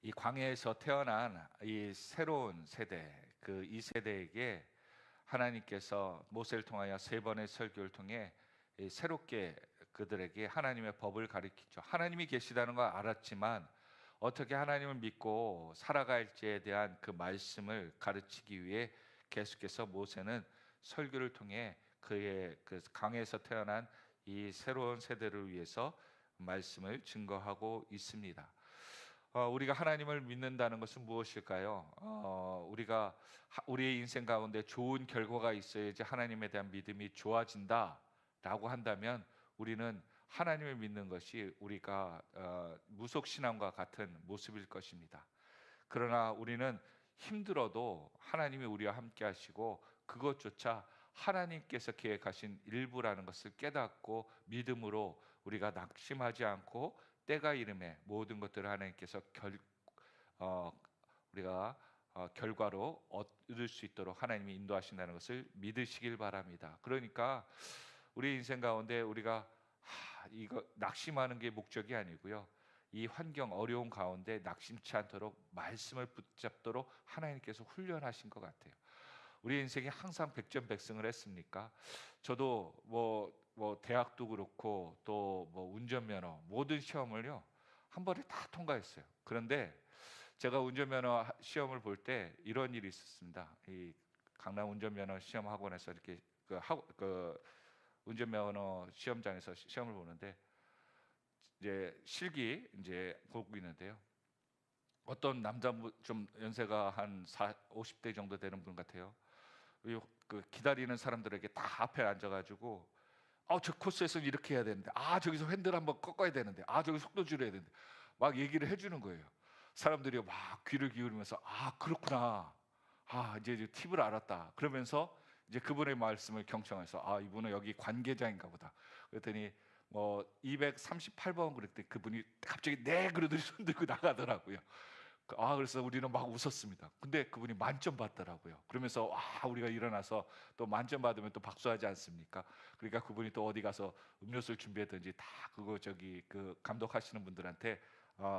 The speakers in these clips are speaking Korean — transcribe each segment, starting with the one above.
이 광야에서 태어난 이 새로운 세대, 이 세대에게 하나님께서 모세를 통하여 세 번의 설교를 통해 새롭게 그들에게 하나님의 법을 가르치죠. 하나님이 계시다는 걸 알았지만 어떻게 하나님을 믿고 살아갈지에 대한 그 말씀을 가르치기 위해 계속해서 모세는 설교를 통해 그의 그 강에서 태어난 이 새로운 세대를 위해서 말씀을 증거하고 있습니다. 우리가 하나님을 믿는다는 것은 무엇일까요? 우리가 우리의 인생 가운데 좋은 결과가 있어야지 하나님에 대한 믿음이 좋아진다라고 한다면 우리는 하나님을 믿는 것이 우리가 무속신앙과 같은 모습일 것입니다. 그러나 우리는 힘들어도 하나님이 우리와 함께 하시고 그것조차 하나님께서 계획하신 일부라는 것을 깨닫고 믿음으로 우리가 낙심하지 않고 때가 이름에 모든 것들을 하나님께서 어, 우리가 결과로 얻을 수 있도록 하나님이 인도하신다는 것을 믿으시길 바랍니다. 그러니까 우리 인생 가운데 우리가 이거 낙심하는 게 목적이 아니고요. 이 환경 어려운 가운데 낙심치 않도록 말씀을 붙잡도록 하나님께서 훈련하신 것 같아요. 우리 인생이 항상 백전백승을 했습니까? 저도 뭐 대학도 그렇고 또 뭐 운전면허 모든 시험을요 한 번에 다 통과했어요. 그런데 제가 운전면허 시험을 볼 때 이런 일이 있었습니다. 이 강남 운전면허 시험 학원에서 이렇게 그 운전면허 시험장에서 시험을 보는데 이제 실기 이제 보고 있는데요. 어떤 남자분 좀 연세가 한 50대 정도 되는 분 같아요. 그 기다리는 사람들에게 다 앞에 앉아가지고 저 코스에서는 이렇게 해야 되는데 저기서 핸들 한번 꺾어야 되는데 저기 속도 줄여야 되는데 막 얘기를 해주는 거예요. 사람들이 막 귀를 기울이면서 그렇구나, 이제 팁을 알았다 그러면서 이제 그분의 말씀을 경청해서 이분은 여기 관계자인가 보다 그랬더니 뭐 238번 그랬더니 그분이 갑자기 네 그러더니 손 들고 나가더라고요. 그래서 우리는 막 웃었습니다. 근데 그분이 만점 받더라고요. 그러면서 우리가 일어나서 또 만점 받으면 또 박수하지 않습니까? 그러니까 그분이 또 어디 가서 음료수를 준비했든지 다 그거 저기 그 감독하시는 분들한테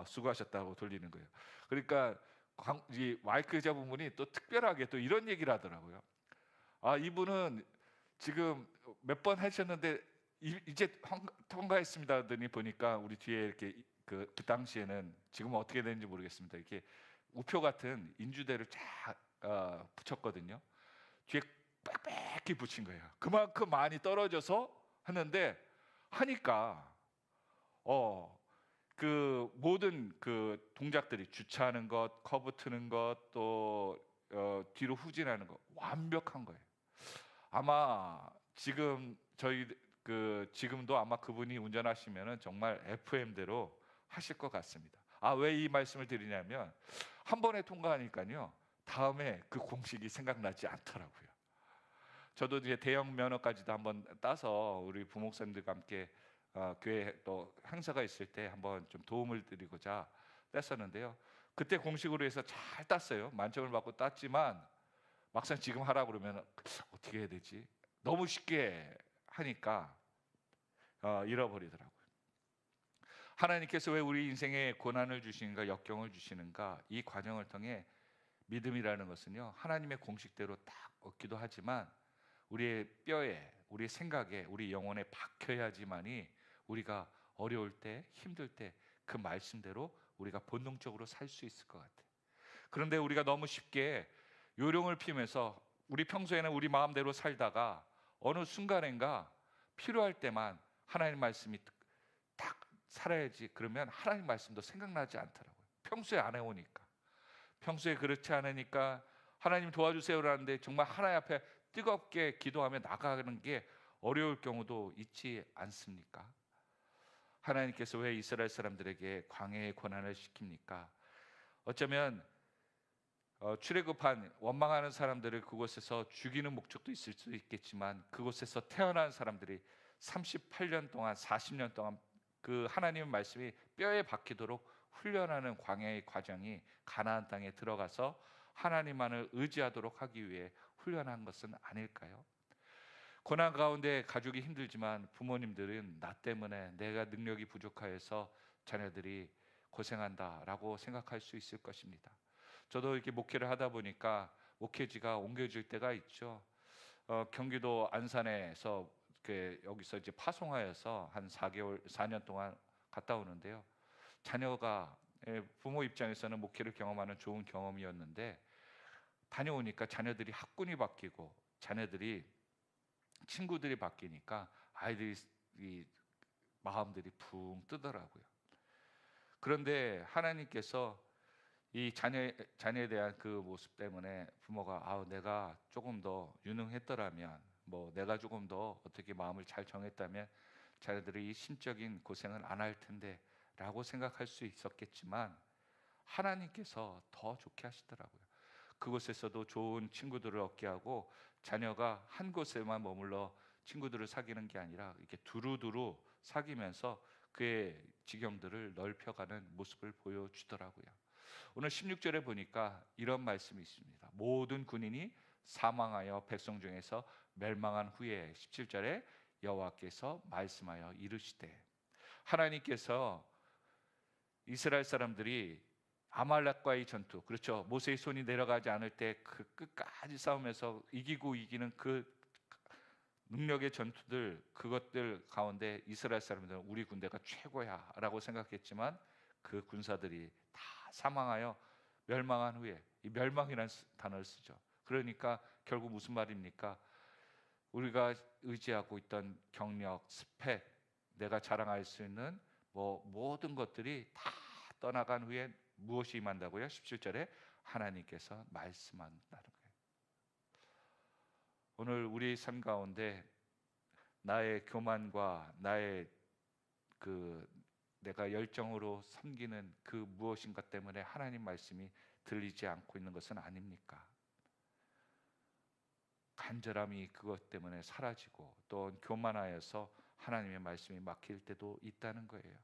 수고하셨다고 돌리는 거예요. 그러니까 이 마이크 잡은 분이 또 특별하게 또 이런 얘기를 하더라고요. 이분은 지금 몇 번 하셨는데 이제 통과했습니다 하더니 보니까 우리 뒤에 이렇게 그 당시에는 지금은 어떻게 되는지 모르겠습니다. 이렇게 우표 같은 인주대를 쫙 붙였거든요. 뒤에 빽빽히 붙인 거예요. 그만큼 많이 떨어져서 하는데 하니까 그 모든 그 동작들이 주차하는 것, 커브 트는 것, 또 뒤로 후진하는 것 완벽한 거예요. 아마 지금 지금도 아마 그분이 운전하시면은 정말 FM대로 하실 것 같습니다. 왜 이 말씀을 드리냐면 한 번에 통과하니까요 다음에 그 공식이 생각나지 않더라고요. 저도 이제 대형 면허까지도 한번 따서 우리 부목사님들과 함께 교회 또 행사가 있을 때 한번 좀 도움을 드리고자 땄었는데요. 그때 공식으로 해서 잘 땄어요. 만점을 받고 땄지만 막상 지금 하라고 그러면 어떻게 해야 되지? 너무 쉽게 하니까 잃어버리더라고요. 하나님께서 왜 우리 인생에 고난을 주시는가, 역경을 주시는가, 이 과정을 통해 믿음이라는 것은요 하나님의 공식대로 딱 얻기도 하지만 우리의 뼈에, 우리의 생각에, 우리 영혼에 박혀야지만이 우리가 어려울 때, 힘들 때 그 말씀대로 우리가 본능적으로 살 수 있을 것 같아요. 그런데 우리가 너무 쉽게 요령을 피우면서 우리 평소에는 우리 마음대로 살다가 어느 순간인가 필요할 때만 하나님 말씀이 딱 살아야지 그러면 하나님 말씀도 생각나지 않더라고요. 평소에 안 해오니까. 평소에 그렇지 않으니까 하나님 도와주세요라는데 정말 하나님 앞에 뜨겁게 기도하며 나가는 게 어려울 경우도 있지 않습니까? 하나님께서 왜 이스라엘 사람들에게 광야의 고난을 시킵니까? 어쩌면 출애굽한 원망하는 사람들을 그곳에서 죽이는 목적도 있을 수 있겠지만 그곳에서 태어난 사람들이 38년 동안 40년 동안 그 하나님의 말씀이 뼈에 박히도록 훈련하는 광야의 과정이 가나안 땅에 들어가서 하나님만을 의지하도록 하기 위해 훈련한 것은 아닐까요? 고난 가운데 가족이 힘들지만 부모님들은 나 때문에 내가 능력이 부족하여서 자녀들이 고생한다라고 생각할 수 있을 것입니다. 저도 이렇게 목회를 하다 보니까 목회지가 옮겨질 때가 있죠. 경기도 안산에서 여기서 이제 파송하여서 한 4개월, 4년 동안 갔다 오는데요. 자녀가 부모 입장에서는 목회를 경험하는 좋은 경험이었는데 다녀오니까 자녀들이 학군이 바뀌고 자녀들이 친구들이 바뀌니까 아이들이 이 마음들이 붕 뜨더라고요. 그런데 하나님께서 이 자녀에 대한 그 모습 때문에 부모가 내가 조금 더 유능했더라면, 뭐 내가 조금 더 어떻게 마음을 잘 정했다면 자녀들이 이 심적인 고생을 안 할 텐데라고 생각할 수 있었겠지만 하나님께서 더 좋게 하시더라고요. 그곳에서도 좋은 친구들을 얻게 하고 자녀가 한 곳에만 머물러 친구들을 사귀는 게 아니라 이렇게 두루두루 사귀면서 그의 지경들을 넓혀가는 모습을 보여주더라고요. 오늘 16절에 보니까 이런 말씀이 있습니다. 모든 군인이 사망하여 백성 중에서 멸망한 후에 17절에 여호와께서 말씀하여 이르시되, 하나님께서 이스라엘 사람들이 아말렉과의 전투, 그렇죠, 모세의 손이 내려가지 않을 때 그 끝까지 싸우면서 이기는 그 능력의 전투들, 그것들 가운데 이스라엘 사람들은 우리 군대가 최고야 라고 생각했지만 그 군사들이 다 사망하여 멸망한 후에, 이 멸망이라는 단어를 쓰죠. 그러니까 결국 무슨 말입니까? 우리가 의지하고 있던 경력, 스펙, 내가 자랑할 수 있는 모든 것들이 다 떠나간 후에 무엇이 임한다고요? 17절에 하나님께서 말씀한다는 거예요. 오늘 우리 삶 가운데 나의 교만과 나의 내가 열정으로 섬기는 그 무엇인가 때문에 하나님 말씀이 들리지 않고 있는 것은 아닙니까? 간절함이 그것 때문에 사라지고 또 교만하여서 하나님의 말씀이 막힐 때도 있다는 거예요.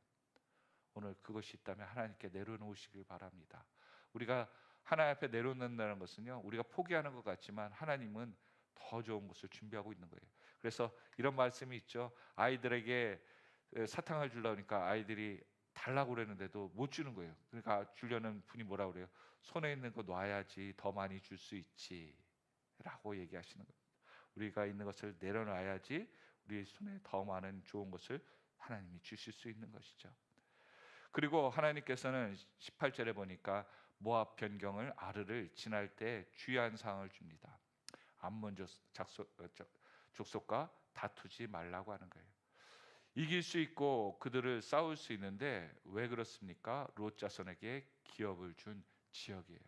오늘 그것이 있다면 하나님께 내려놓으시길 바랍니다. 우리가 하나님 앞에 내려놓는다는 것은요, 우리가 포기하는 것 같지만 하나님은 더 좋은 것을 준비하고 있는 거예요. 그래서 이런 말씀이 있죠. 아이들에게 사탕을 주려고 하니까 아이들이 달라고 그러는데도 못 주는 거예요. 그러니까 주려는 분이 뭐라 그래요? 손에 있는 거 놔야지 더 많이 줄 수 있지 라고 얘기하시는 거예요. 우리가 있는 것을 내려놔야지 우리 손에 더 많은 좋은 것을 하나님이 주실 수 있는 것이죠. 그리고 하나님께서는 18절에 보니까 모압 변경을 아르를 지날 때 주의한 사항을 줍니다. 암몬 족속과 다투지 말라고 하는 거예요. 이길 수 있고 그들을 싸울 수 있는데 왜 그렇습니까? 롯 자손에게 기업을 준 지역이에요.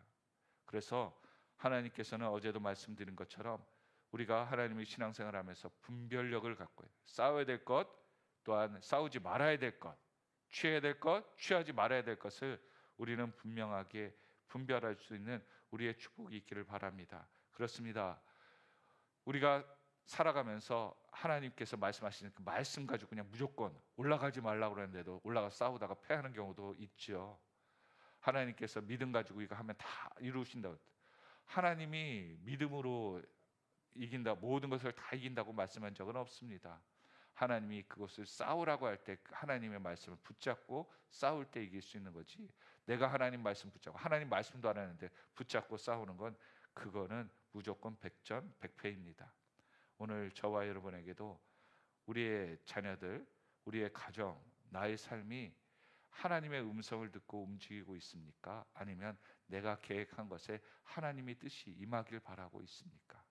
그래서 하나님께서는 어제도 말씀드린 것처럼 우리가 하나님의 신앙생활을 하면서 분별력을 갖고 싸워야 될 것, 또한 싸우지 말아야 될 것, 취해야 될 것, 취하지 말아야 될 것을 우리는 분명하게 분별할 수 있는 우리의 축복이 있기를 바랍니다. 그렇습니다. 우리가 살아가면서 하나님께서 말씀하시는 그 말씀 가지고 그냥 무조건 올라가지 말라고 그러는데도 올라가 싸우다가 패하는 경우도 있죠. 하나님께서 믿음 가지고 이거 하면 다 이루신다고. 하나님이 믿음으로 이긴다, 모든 것을 다 이긴다고 말씀한 적은 없습니다. 하나님이 그것을 싸우라고 할 때 하나님의 말씀을 붙잡고 싸울 때 이길 수 있는 거지, 내가 하나님 말씀 붙잡고 하나님 말씀도 안 하는데 붙잡고 싸우는 건 그거는 무조건 100전 100패입니다. 오늘 저와 여러분에게도 우리의 자녀들, 우리의 가정, 나의 삶이 하나님의 음성을 듣고 움직이고 있습니까? 아니면 내가 계획한 것에 하나님의 뜻이 임하길 바라고 있습니까?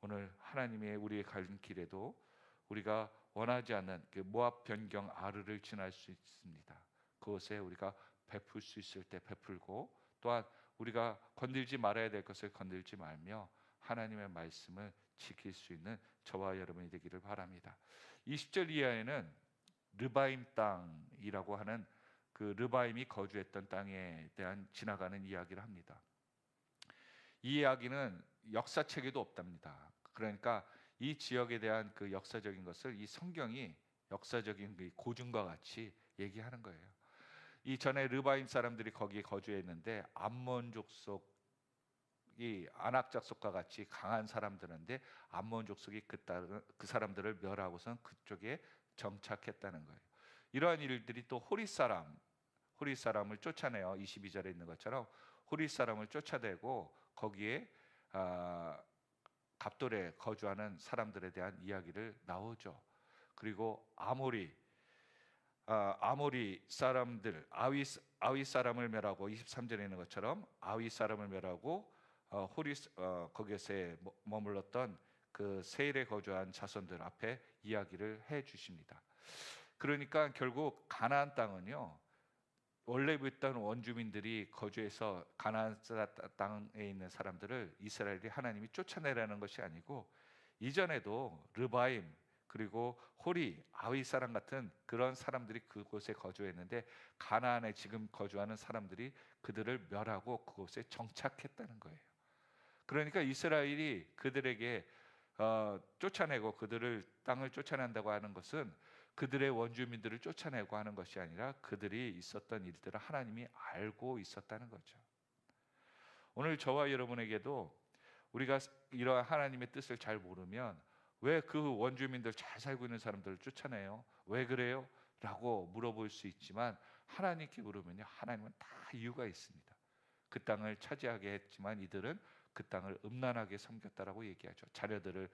오늘 하나님의 우리의 가는 길에도 우리가 원하지 않는 그 모압 변경 아르를 지날 수 있습니다. 그것에 우리가 베풀 수 있을 때 베풀고, 또한 우리가 건들지 말아야 될 것을 건들지 말며 하나님의 말씀을 지킬 수 있는 저와 여러분이 되기를 바랍니다. 20절 이하에는 르바임 땅이라고 하는 그 르바임이 거주했던 땅에 대한 지나가는 이야기를 합니다. 이 이야기는 역사책에도 없답니다. 그러니까 이 지역에 대한 그 역사적인 것을 이 성경이 역사적인 그 고증과 같이 얘기하는 거예요. 이 전에 르바임 사람들이 거기에 거주했는데 암몬 족속이 아낙 족속과 같이 강한 사람들인데 암몬 족속이 그 사람들을 멸하고선 그쪽에 정착했다는 거예요. 이러한 일들이 또 호리 사람을 쫓아내요. 22절에 있는 것처럼 호리 사람을 쫓아내고 거기에 갑돌에 거주하는 사람들에 대한 이야기를 나오죠. 그리고 아모리 사람들 아위 사람을 멸하고 23절에 있는 것처럼 아위 사람을 멸하고 거기서 머물렀던 그 세일에 거주한 자손들 앞에 이야기를 해 주십니다. 그러니까 결국 가나안 땅은요, 원래 있던 원주민들이 거주해서 가나안 땅에 있는 사람들을 이스라엘이 하나님이 쫓아내라는 것이 아니고, 이전에도 르바임 그리고 호리, 아위 사람 같은 그런 사람들이 그곳에 거주했는데 가나안에 지금 거주하는 사람들이 그들을 멸하고 그곳에 정착했다는 거예요. 그러니까 이스라엘이 그들에게 쫓아내고 그들을 땅을 쫓아낸다고 하는 것은 그들의 원주민들을 쫓아내고 하는 것이 아니라 그들이 있었던 일들을 하나님이 알고 있었다는 거죠. 오늘 저와 여러분에게도 우리가 이러한 하나님의 뜻을 잘 모르면 왜 그 원주민들 잘 살고 있는 사람들을 쫓아내요? 왜 그래요? 라고 물어볼 수 있지만 하나님께 물으면요, 하나님은 다 이유가 있습니다. 그 땅을 차지하게 했지만 이들은 그 땅을 음란하게 섬겼다라고 얘기하죠. 자녀들을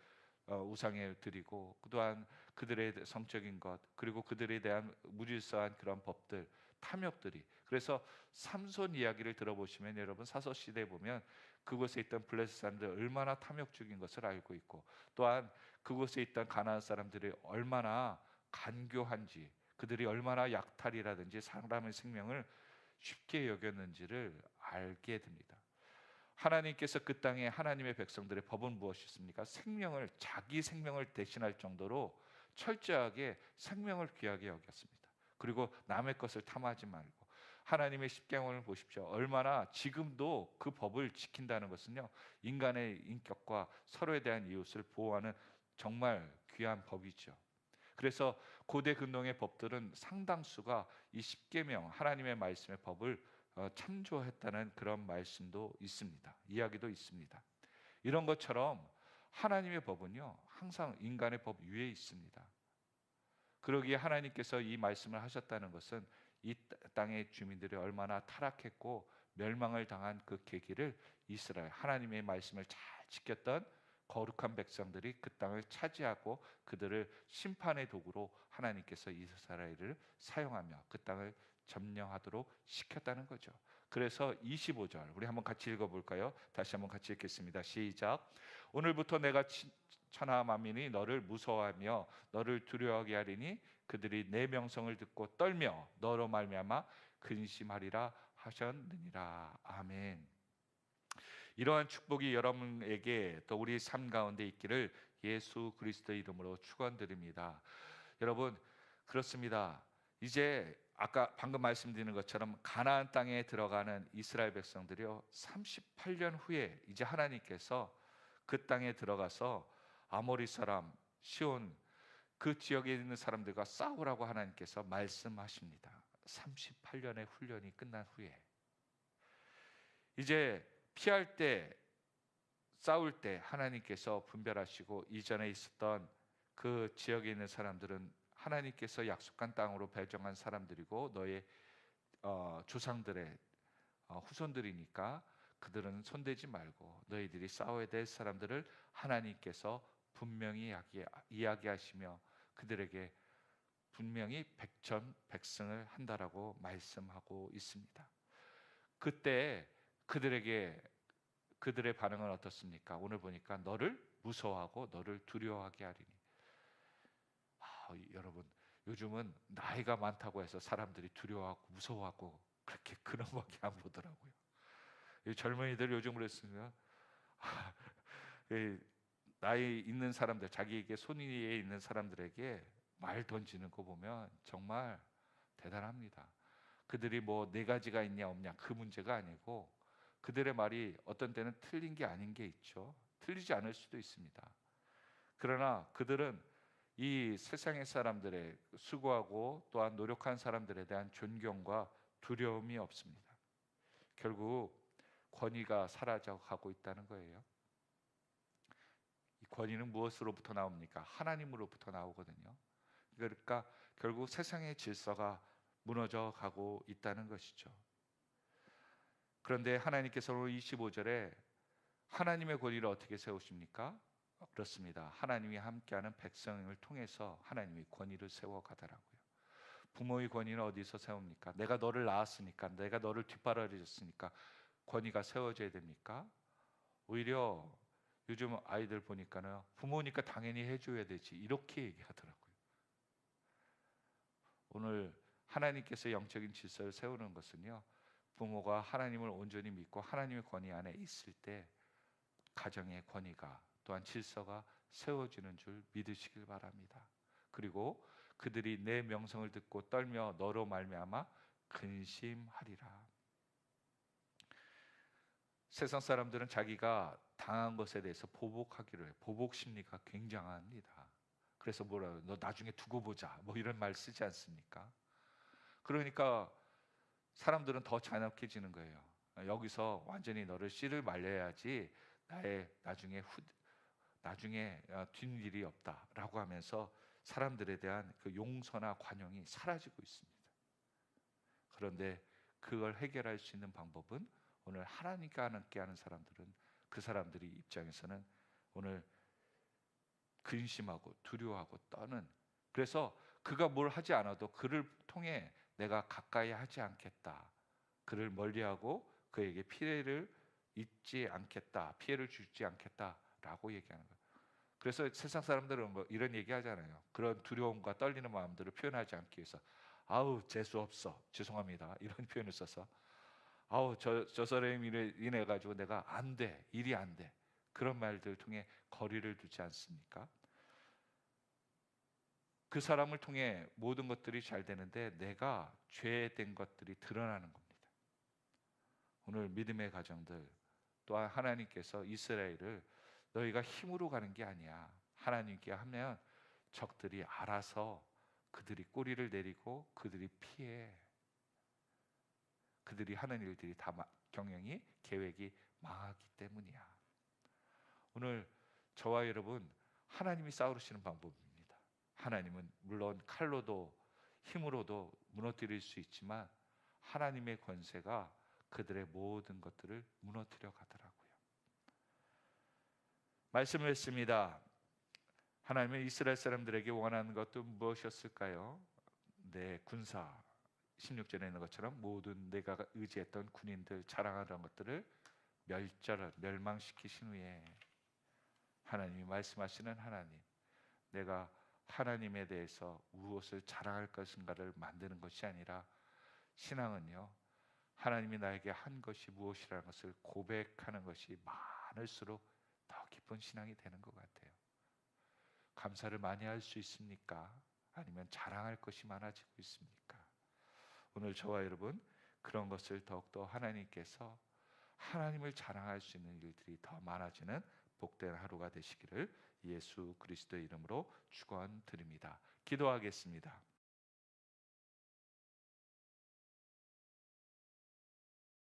우상에 드리고, 또한 그들의 성적인 것, 그리고 그들에 대한 무질서한 그런 법들, 탐욕들이. 그래서 삼손 이야기를 들어보시면 여러분, 사사시대에 보면 그곳에 있던 블레셋 사람들 얼마나 탐욕적인 것을 알고 있고, 또한 그곳에 있던 가나안 사람들이 얼마나 간교한지, 그들이 얼마나 약탈이라든지 사람의 생명을 쉽게 여겼는지를 알게 됩니다. 하나님께서 그 땅에 하나님의 백성들의 법은 무엇이었습니까? 자기 생명을 대신할 정도로 철저하게 생명을 귀하게 여겼습니다. 그리고 남의 것을 탐하지 말고, 하나님의 십계명을 보십시오. 얼마나 지금도 그 법을 지킨다는 것은요, 인간의 인격과 서로에 대한 이웃을 보호하는 정말 귀한 법이죠. 그래서 고대 근동의 법들은 상당수가 이 십계명, 하나님의 말씀의 법을 참조했다는 그런 말씀도 있습니다. 이야기도 있습니다. 이런 것처럼 하나님의 법은요, 항상 인간의 법 위에 있습니다. 그러기에 하나님께서 이 말씀을 하셨다는 것은 이 땅의 주민들이 얼마나 타락했고 멸망을 당한 그 계기를 이스라엘, 하나님의 말씀을 잘 지켰던 거룩한 백성들이 그 땅을 차지하고 그들을 심판의 도구로 하나님께서 이스라엘을 사용하며 그 땅을 점령하도록 시켰다는 거죠. 그래서 25절 우리 한번 같이 읽어볼까요? 다시 한번 같이 읽겠습니다. 시작. 오늘부터 내가 천하 만민이 너를 무서워하며 너를 두려워하게 하리니 그들이 내 명성을 듣고 떨며 너로 말미암아 근심하리라 하셨느니라. 아멘. 이러한 축복이 여러분에게 또 우리 삶 가운데 있기를 예수 그리스도의 이름으로 축원드립니다. 여러분, 그렇습니다. 이제 아까 방금 말씀드린 것처럼 가나안 땅에 들어가는 이스라엘 백성들이요, 38년 후에 이제 하나님께서 그 땅에 들어가서 아모리 사람, 시온 그 지역에 있는 사람들과 싸우라고 하나님께서 말씀하십니다. 38년의 훈련이 끝난 후에 이제 피할 때, 싸울 때 하나님께서 분별하시고 이전에 있었던 그 지역에 있는 사람들은 하나님께서 약속한 땅으로 배정한 사람들이고 너의 조상들의 후손들이니까 그들은 손대지 말고 너희들이 싸워야 될 사람들을 하나님께서 분명히 이야기하시며 그들에게 분명히 백전백승을 한다라고 말씀하고 있습니다. 그때 그들의 반응은 어떻습니까? 오늘 보니까 너를 무서워하고 너를 두려워하게 하리니. 여러분, 요즘은 나이가 많다고 해서 사람들이 두려워하고 무서워하고 그렇게 그런밖에 안 보더라고요. 이 젊은이들 요즘 그랬습니다. 나이 있는 사람들, 자기에게 손위에 있는 사람들에게 말 던지는 거 보면 정말 대단합니다. 그들이 뭐 네 가지가 있냐 없냐 그 문제가 아니고 그들의 말이 어떤 때는 틀린 게 아닌 게 있죠. 틀리지 않을 수도 있습니다. 그러나 그들은 이 세상의 사람들의 수고하고 또한 노력한 사람들에 대한 존경과 두려움이 없습니다. 결국 권위가 사라져가고 있다는 거예요. 이 권위는 무엇으로부터 나옵니까? 하나님으로부터 나오거든요. 그러니까 결국 세상의 질서가 무너져 가고 있다는 것이죠. 그런데 하나님께서 오늘 25절에 하나님의 권위를 어떻게 세우십니까? 그렇습니다. 하나님이 함께하는 백성을 통해서 하나님이 권위를 세워가더라고요. 부모의 권위는 어디서 세웁니까? 내가 너를 낳았으니까, 내가 너를 뒷바라지였으니까 권위가 세워져야 됩니까? 오히려 요즘 아이들 보니까는 부모니까 당연히 해줘야 되지, 이렇게 얘기하더라고요. 오늘 하나님께서 영적인 질서를 세우는 것은요, 부모가 하나님을 온전히 믿고 하나님의 권위 안에 있을 때 가정의 권위가 또한 질서가 세워지는 줄 믿으시길 바랍니다. 그리고 그들이 내 명성을 듣고 떨며 너로 말미암아 근심하리라. 세상 사람들은 자기가 당한 것에 대해서 보복하기로 해요. 보복 심리가 굉장합니다. 그래서 뭐라고, 너 나중에 두고 보자, 뭐 이런 말 쓰지 않습니까? 그러니까 사람들은 더 잔혹해지는 거예요. 여기서 완전히 너를 씨를 말려야지 나의 나중에 뒷일이 없다라고 하면서 사람들에 대한 그 용서나 관용이 사라지고 있습니다. 그런데 그걸 해결할 수 있는 방법은 오늘 하나님과 함께하는 사람들은 그 사람들이 입장에서는 오늘 근심하고 두려워하고 떠는, 그래서 그가 뭘 하지 않아도 그를 통해 내가 가까이 하지 않겠다, 그를 멀리하고 그에게 피해를 입지 않겠다, 피해를 주지 않겠다라고 얘기하는 거예요. 그래서 세상 사람들은 뭐 이런 얘기 하잖아요. 그런 두려움과 떨리는 마음들을 표현하지 않기 위해서 아우 재수 없어, 죄송합니다, 이런 표현을 써서 아우 저 사람이 인해 가지고 내가 안 돼, 일이 안 돼, 그런 말들을 통해 거리를 두지 않습니까? 그 사람을 통해 모든 것들이 잘 되는데 내가 죄된 것들이 드러나는 겁니다. 오늘 믿음의 가정들, 또한 하나님께서 이스라엘을 너희가 힘으로 가는 게 아니야, 하나님께 하면 적들이 알아서 그들이 꼬리를 내리고 그들이 피해, 그들이 하는 일들이 다 경영이 계획이 망하기 때문이야. 오늘 저와 여러분, 하나님이 싸우시는 방법입니다. 하나님은 물론 칼로도 힘으로도 무너뜨릴 수 있지만 하나님의 권세가 그들의 모든 것들을 무너뜨려 가더라고요. 말씀을 했습니다. 하나님은 이스라엘 사람들에게 원하는 것도 무엇이었을까요? 내 군사, 16절에 있는 것처럼 모든 내가 의지했던 군인들, 자랑하던 것들을 멸망시키신 후에, 하나님이 말씀하시는 하나님, 내가 하나님에 대해서 무엇을 자랑할 것인가를 만드는 것이 아니라, 신앙은요, 하나님이 나에게 한 것이 무엇이라는 것을 고백하는 것이 많을수록 더 깊은 신앙이 되는 것 같아요. 감사를 많이 할 수 있습니까? 아니면 자랑할 것이 많아지고 있습니까? 오늘 저와 여러분, 그런 것을 더욱더 하나님께서 하나님을 자랑할 수 있는 일들이 더 많아지는 복된 하루가 되시기를 예수 그리스도의 이름으로 축원드립니다. 기도하겠습니다.